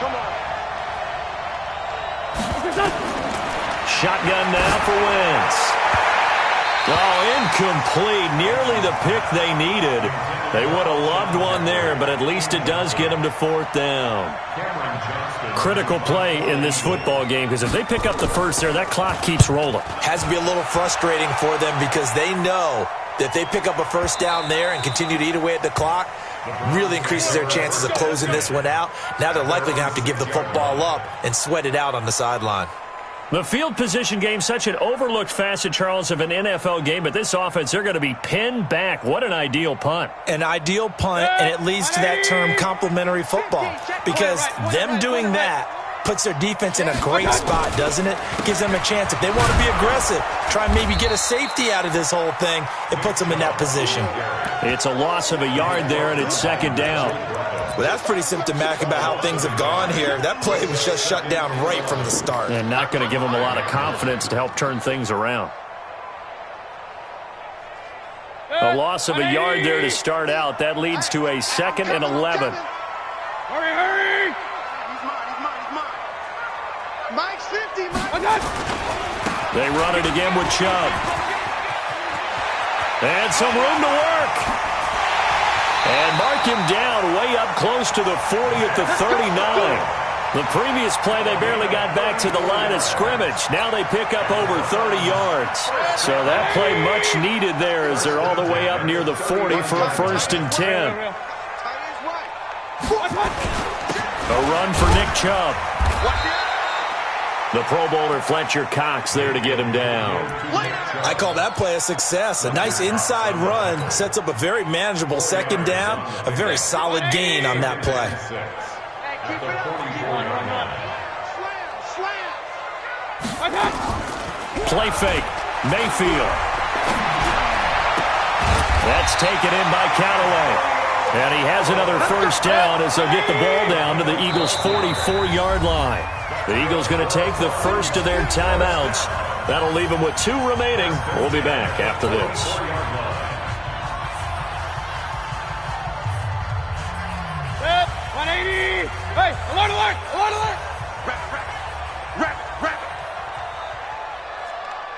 Come on. Shotgun now for Wentz. Oh, incomplete. Nearly the pick they needed. They would have loved one there, but at least it does get them to 4th down. Critical play in this football game, because if they pick up the first there, that clock keeps rolling. Has to be a little frustrating for them because they know that if they pick up a first down there and continue to eat away at the clock, really increases their chances of closing this one out. Now they're likely going to have to give the football up and sweat it out on the sideline. The field position game, such an overlooked facet, Charles, of an NFL game, but this offense, they're going to be pinned back. What an ideal punt. An ideal punt, and it leads to that term complementary football, because them doing that puts their defense in a great spot, doesn't it? Gives them a chance, if they want to be aggressive, try and maybe get a safety out of this whole thing, it puts them in that position. It's a loss of a yard there, and it's 2nd down. Well, that's pretty symptomatic about how things have gone here. That play was just shut down right from the start. And not going to give them a lot of confidence to help turn things around. A loss of a yard there to start out. That leads to a 2nd and 11. Hurry, hurry! He's mine. Mike's 50, Mike. They run it again with Chubb. And some room to work. And mark him down way up close to the 40 at the 39. The previous play, they barely got back to the line of scrimmage. Now they pick up over 30 yards. So that play much needed there as they're all the way up near the 40 for a 1st and 10. A run for Nick Chubb. The Pro Bowler Fletcher Cox there to get him down. I call that play a success. A nice inside run sets up a very manageable 2nd down. A very solid gain on that play. Play fake. Mayfield. That's taken in by Callaway. And he has another 1st down as they'll get the ball down to the Eagles' 44-yard line. The Eagles going to take the first of their timeouts. That'll leave them with 2 remaining. We'll be back after this. Set, 180. Hey, alert, alert, alert, alert. Wrap.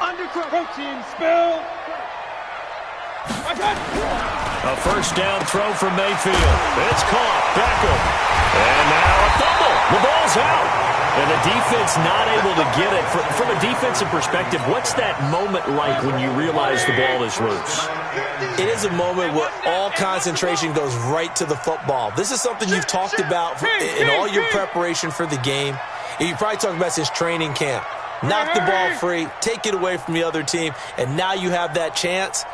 Undercross. Protein spill. A 1st down throw from Mayfield. It's caught. Beckham. And now a fumble. The ball's out. And the defense not able to get it. From a defensive perspective, what's that moment like when you realize the ball is loose? It is a moment where all concentration goes right to the football. This is something you've talked about in all your preparation for the game. And you probably talked about since training camp. Knock the ball free, take it away from the other team, and now you have that chance.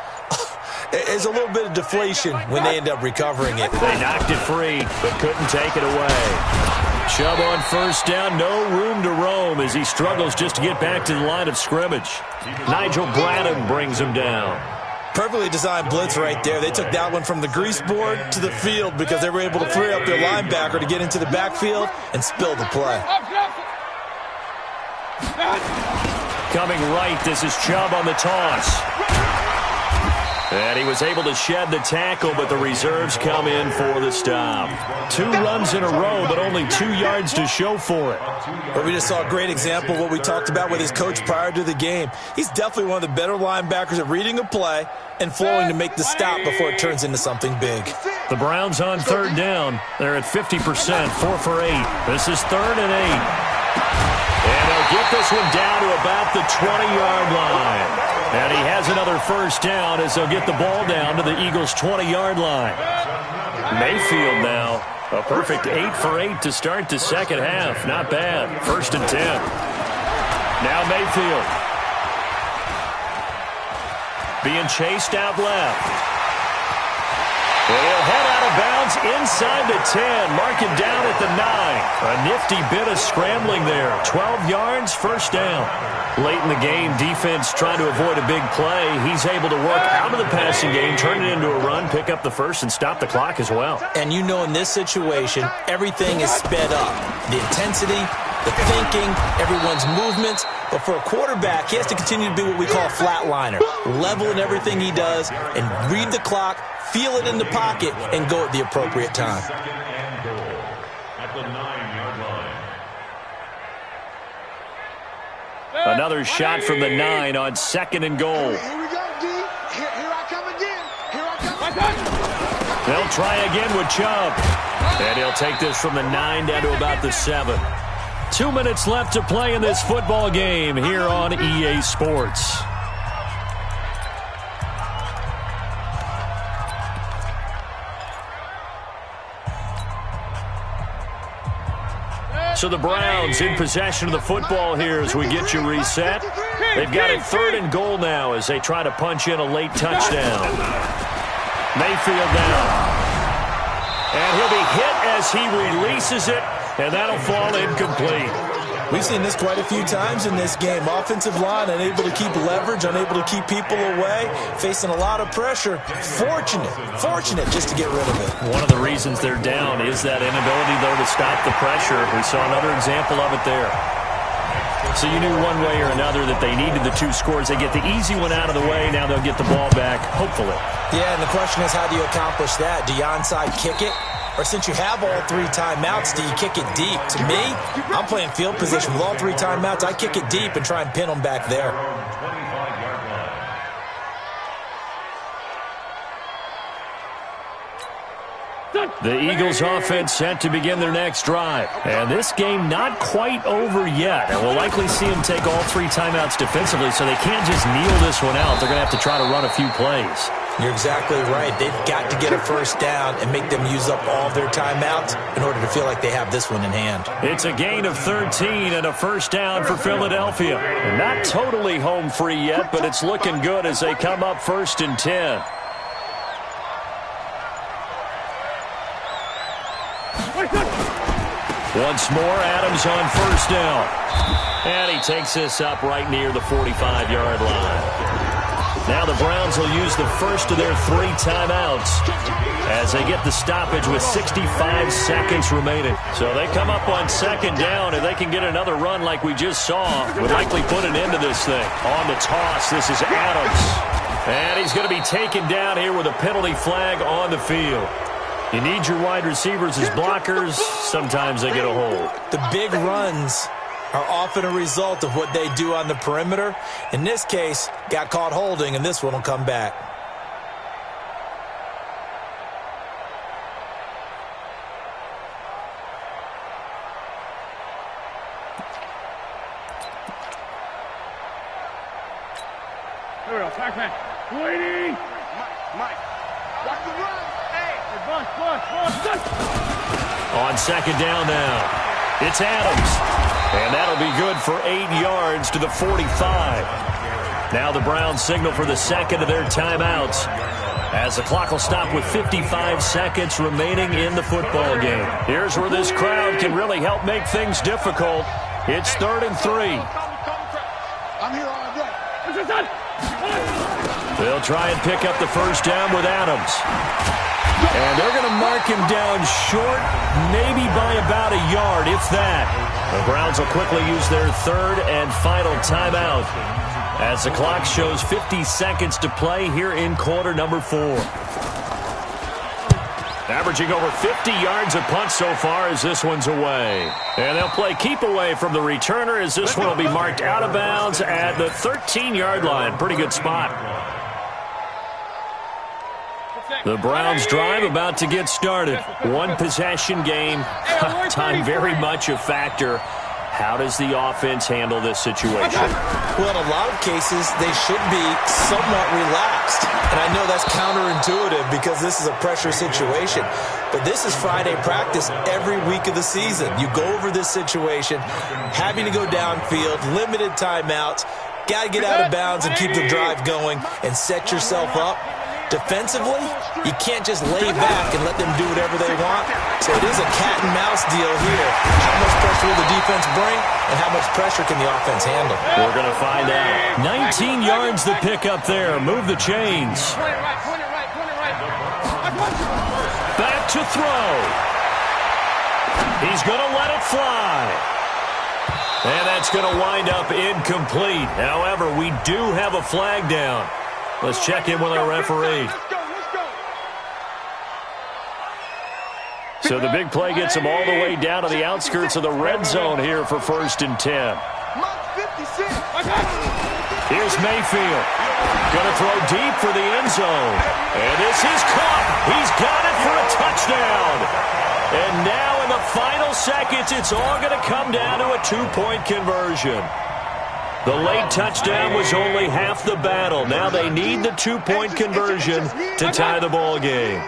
There's a little bit of deflation when they end up recovering it. They knocked it free, but couldn't take it away. Chubb on 1st down, no room to roam as he struggles just to get back to the line of scrimmage. Nigel Bradham brings him down. Perfectly designed blitz right there. They took that one from the grease board to the field because they were able to free up their linebacker to get into the backfield and spill the play. Coming right, this is Chubb on the toss. And he was able to shed the tackle, but the reserves come in for the stop. 2 runs in a row, but only 2 yards to show for it. But we just saw a great example of what we talked about with his coach prior to the game. He's definitely one of the better linebackers at reading a play and flowing to make the stop before it turns into something big. The Browns on 3rd down. They're at 50%, 4 for 8. This is 3rd and 8. And they'll get this one down to about the 20-yard line. And he has another 1st down as they'll get the ball down to the Eagles' 20-yard line. Mayfield now, a perfect 8 for 8 to start the 2nd half. Not bad. 1st and 10. Now Mayfield. Being chased out left. He'll head out of bounds inside the 10. Mark him down at the 9. A nifty bit of scrambling there. 12 yards, 1st down. Late in the game, defense trying to avoid a big play. He's able to work out of the passing game, turn it into a run, pick up the 1st, and stop the clock as well. And you know in this situation, everything is sped up. The intensity, the thinking, everyone's movements. But for a quarterback, he has to continue to be what we call a flatliner. Level in everything he does and read the clock, feel it in the pocket, and go at the appropriate time. At the 9-yard line. A Another shot from the 9 on 2nd and goal. Here we go, D. Here I come again. Here I come. They'll try again with Chubb. And he'll take this from the 9 down to about the 7. 2 minutes left to play in this football game here on EA Sports. So the Browns in possession of the football here as we get you reset. They've got it 3rd and goal now as they try to punch in a late touchdown. Mayfield now. And he'll be hit as he releases it, and that'll fall incomplete. We've seen this quite a few times in this game. Offensive line unable to keep leverage, unable to keep people away, facing a lot of pressure. Fortunate just to get rid of it. One of the reasons they're down is that inability, though, to stop the pressure. We saw another example of it there. So you knew one way or another that they needed the 2 scores. They get the easy one out of the way. Now they'll get the ball back, hopefully. Yeah, and the question is, how do you accomplish that? Do you onside kick it? Or since you have all 3 timeouts, do you kick it deep? To me, I'm playing field position with all 3 timeouts. I kick it deep and try and pin them back there. The Eagles offense set to begin their next drive. And this game not quite over yet. And we'll likely see them take all 3 timeouts defensively, so they can't just kneel this one out. They're going to have to try to run a few plays. You're exactly right. They've got to get a first down and make them use up all their timeouts in order to feel like they have this one in hand. It's a gain of 13 and a first down for Philadelphia. And not totally home free yet, but it's looking good as they come up 1st and 10. Once more, Adams on first down. And he takes this up right near the 45-yard line. Now the Browns will use the first of their 3 timeouts as they get the stoppage with 65 seconds remaining. So they come up on 2nd down, and they can get another run like we just saw. Would likely put an end to this thing. On the toss, this is Adams. And he's going to be taken down here with a penalty flag on the field. You need your wide receivers as blockers. Sometimes they get a hold. The big runs are often a result of what they do on the perimeter. In this case, got caught holding, and this one will come back. Here we go, Pac-Man. 280. Mike, watch the run. Hey, Bus. On 2nd down now, it's Adams. And that'll be good for 8 yards to the 45. Now the Browns signal for the 2nd of their timeouts as the clock will stop with 55 seconds remaining in the football game. Here's where this crowd can really help make things difficult. It's 3rd and 3. I'm here all day. They'll try and pick up the first down with Adams. And they're going to mark him down short, maybe by about a yard, if that. The Browns will quickly use their 3rd and final timeout as the clock shows 50 seconds to play here in quarter number 4. Averaging over 50 yards a punt so far as this one's away. And they'll play keep away from the returner as this one will be marked out of bounds at the 13-yard line. Pretty good spot. The Browns drive about to get started. 1 possession game. Time very much a factor. How does the offense handle this situation? Well, in a lot of cases, they should be somewhat relaxed. And I know that's counterintuitive because this is a pressure situation. But this is Friday practice every week of the season. You go over this situation, having to go downfield, limited timeouts, got to get out of bounds and keep the drive going and set yourself up. Defensively, you can't just lay back and let them do whatever they want. So it is a cat-and-mouse deal here. How much pressure will the defense bring, and how much pressure can the offense handle? We're going to find out. 19 yards to pick up there. Move the chains. Back to throw. He's going to let it fly. And that's going to wind up incomplete. However, we do have a flag down. Let's check in with our referee. So the big play gets him all the way down to the outskirts of the red zone here for 1st and 10. Here's Mayfield. Going to throw deep for the end zone. And this is caught. He's got it for a touchdown. And now in the final seconds, it's all going to come down to a 2-point conversion. The late touchdown was only half the battle. Now they need the 2-point conversion to tie the ball game.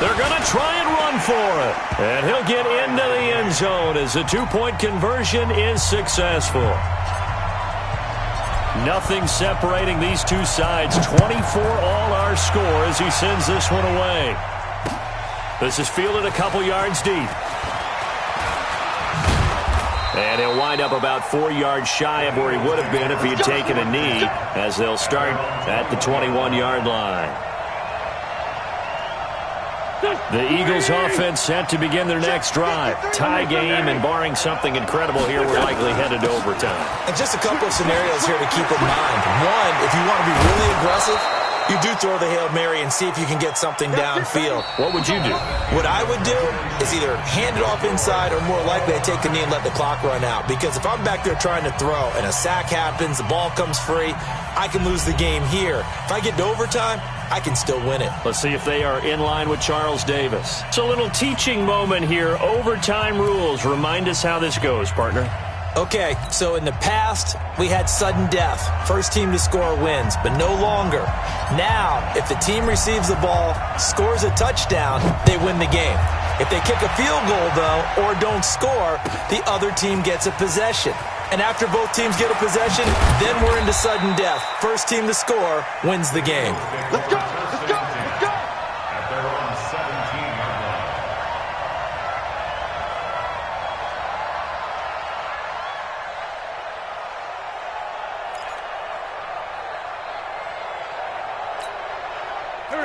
They're going to try and run for it. And he'll get into the end zone as the 2-point conversion is successful. Nothing separating these two sides. 24 all our score as he sends this one away. This is fielded a couple yards deep. And he'll wind up about 4 yards shy of where he would have been if he had taken a knee, as they'll start at the 21-yard line. The Eagles offense set to begin their next drive. Tie game, and barring something incredible here, we're likely headed to overtime. And just a couple of scenarios here to keep in mind. One, if you want to be really aggressive, you do throw the Hail Mary and see if you can get something downfield. What would you do? What I would do is either hand it off inside or more likely I take a knee and let the clock run out. Because if I'm back there trying to throw and a sack happens, the ball comes free, I can lose the game here. If I get to overtime, I can still win it. Let's see if they are in line with Charles Davis. It's a little teaching moment here. Overtime rules. Remind us how this goes, partner. Okay, so in the past, we had sudden death. First team to score wins, but no longer. Now, if the team receives the ball, scores a touchdown, they win the game. If they kick a field goal, though, or don't score, the other team gets a possession. And after both teams get a possession, then we're into sudden death. First team to score wins the game. Let's go! Let's go! Let's go! At their own 17-yard line.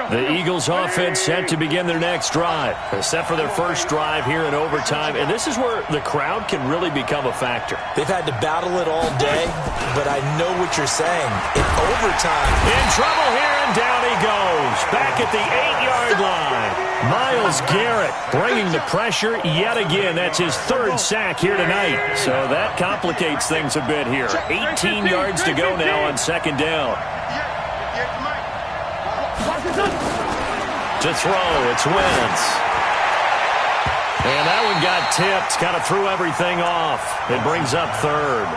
The Eagles offense set to begin their next drive. They're set for their first drive here in overtime, and this is where the crowd can really become a factor. They've had to battle it all day, but I know what you're saying. In overtime. In trouble here, and down he goes. Back at the 8-yard line. Myles Garrett bringing the pressure yet again. That's his third sack here tonight. So that complicates things a bit here. 18 yards to go now on second down. To throw, it's Wentz. And that one got tipped, kind of threw everything off. It brings up third.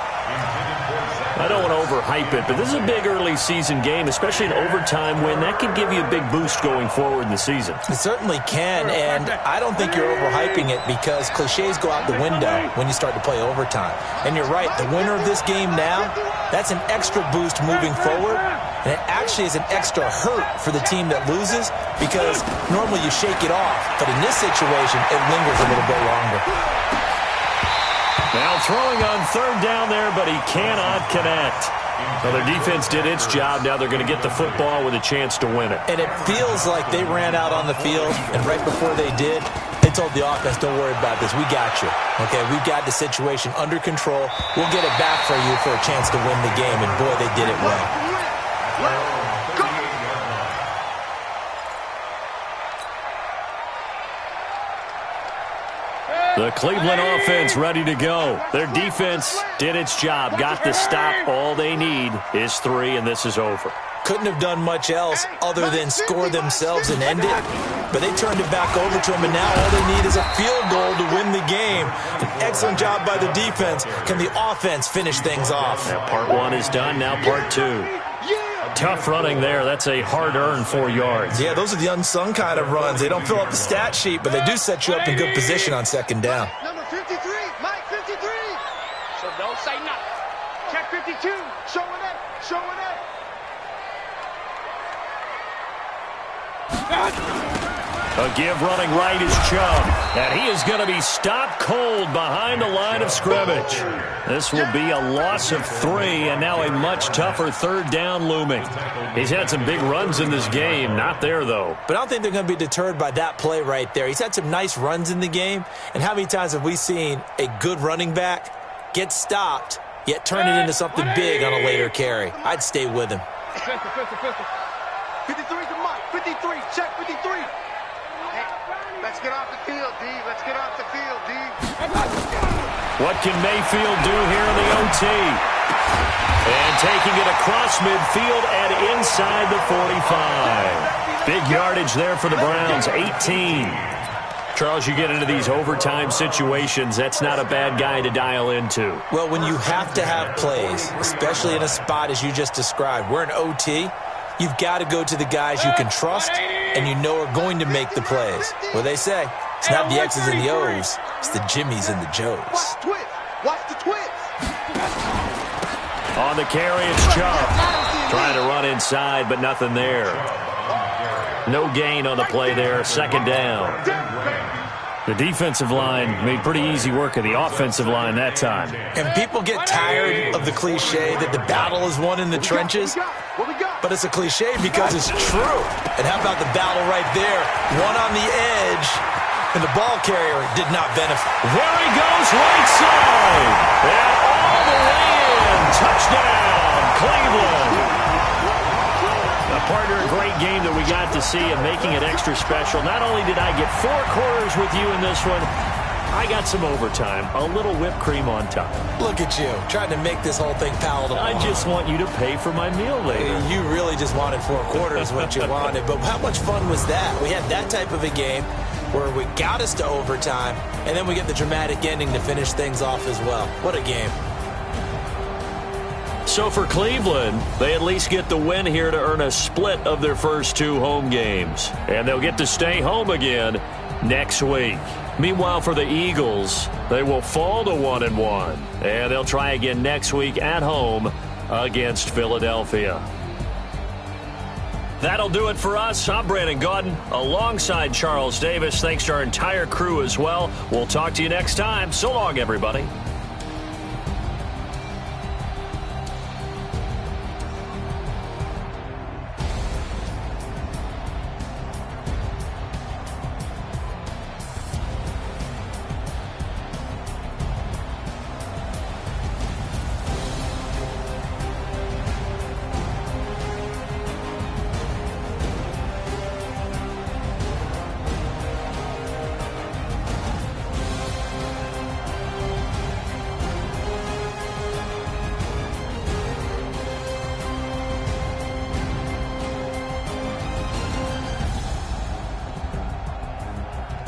I don't want to overhype it, but this is a big early season game, especially an overtime win. That could give you a big boost going forward in the season. It certainly can, and I don't think you're overhyping it because cliches go out the window when you start to play overtime. And you're right, the winner of this game now, that's an extra boost moving forward, and it actually is an extra hurt for the team that loses because normally you shake it off, but in this situation, it lingers a little bit longer. Now throwing on third down there, but he cannot connect. Well, their defense did its job. Now they're going to get the football with a chance to win it. And it feels like they ran out on the field, and right before they did, they told the offense, don't worry about this. We got you. Okay, we've got the situation under control. We'll get it back for you for a chance to win the game. And, boy, they did it well. The Cleveland offense ready to go. Their defense did its job, got the stop. All they need is 3, and this is over. Couldn't have done much else other than score themselves and end it, but they turned it back over to them, and now all they need is a field goal to win the game. An excellent job by the defense. Can the offense finish things off? Now part 1 is done, now part 2. Tough running there. That's a hard-earned 4 yards. Yeah, those are the unsung kind of runs. They don't fill up the stat sheet, but they do set you up in good position on second down. Number 53, Mike 53. So don't say nothing. Check 52, showing up, showing up. A give running right is Chubb. And he is going to be stopped cold behind the line of scrimmage. This will be a loss of 3, and now a much tougher third down looming. He's had some big runs in this game. Not there, though. But I don't think they're going to be deterred by that play right there. He's had some nice runs in the game. And how many times have we seen a good running back get stopped, yet turn it into something big on a later carry? I'd stay with him. 53 to Mike, 53, check 53. Hey, let's get off the field, D. Let's get off the field, D. What can Mayfield do here in the OT? And taking it across midfield and inside the 45. Big yardage there for the Browns, 18. Charles, you get into these overtime situations, that's not a bad guy to dial into. Well, when you have to have plays, especially in a spot as you just described, we're in OT, you've got to go to the guys you can trust and you know are going to make the plays. What they say, it's not the X's and the O's, it's the Jimmies and the Joes. Watch the twist. On the carry, it's Chubb. Trying to run inside, but nothing there. No gain on the play there, second down. The defensive line made pretty easy work of the offensive line that time. And people get tired of the cliche that the battle is won in the trenches, but it's a cliche because it's true. And how about the battle right there? One on the edge, and the ball carrier did not benefit. There he goes, right side. And all the way in. Touchdown, Cleveland. Partner, a great game that we got to see and making it extra special. Not only did I get 4 quarters with you in this one, I got some overtime, a little whipped cream on top. Look at you, trying to make this whole thing palatable. I just want you to pay for my meal later. You really just wanted 4 quarters what you wanted, but how much fun was that? We had that type of a game where we got us to overtime, and then we get the dramatic ending to finish things off as well. What a game. So for Cleveland, they at least get the win here to earn a split of their first 2 home games. And they'll get to stay home again next week. Meanwhile, for the Eagles, they will fall to 1-1. And they'll try again next week at home against Philadelphia. That'll do it for us. I'm Brandon Gaudin alongside Charles Davis. Thanks to our entire crew as well. We'll talk to you next time. So long, everybody.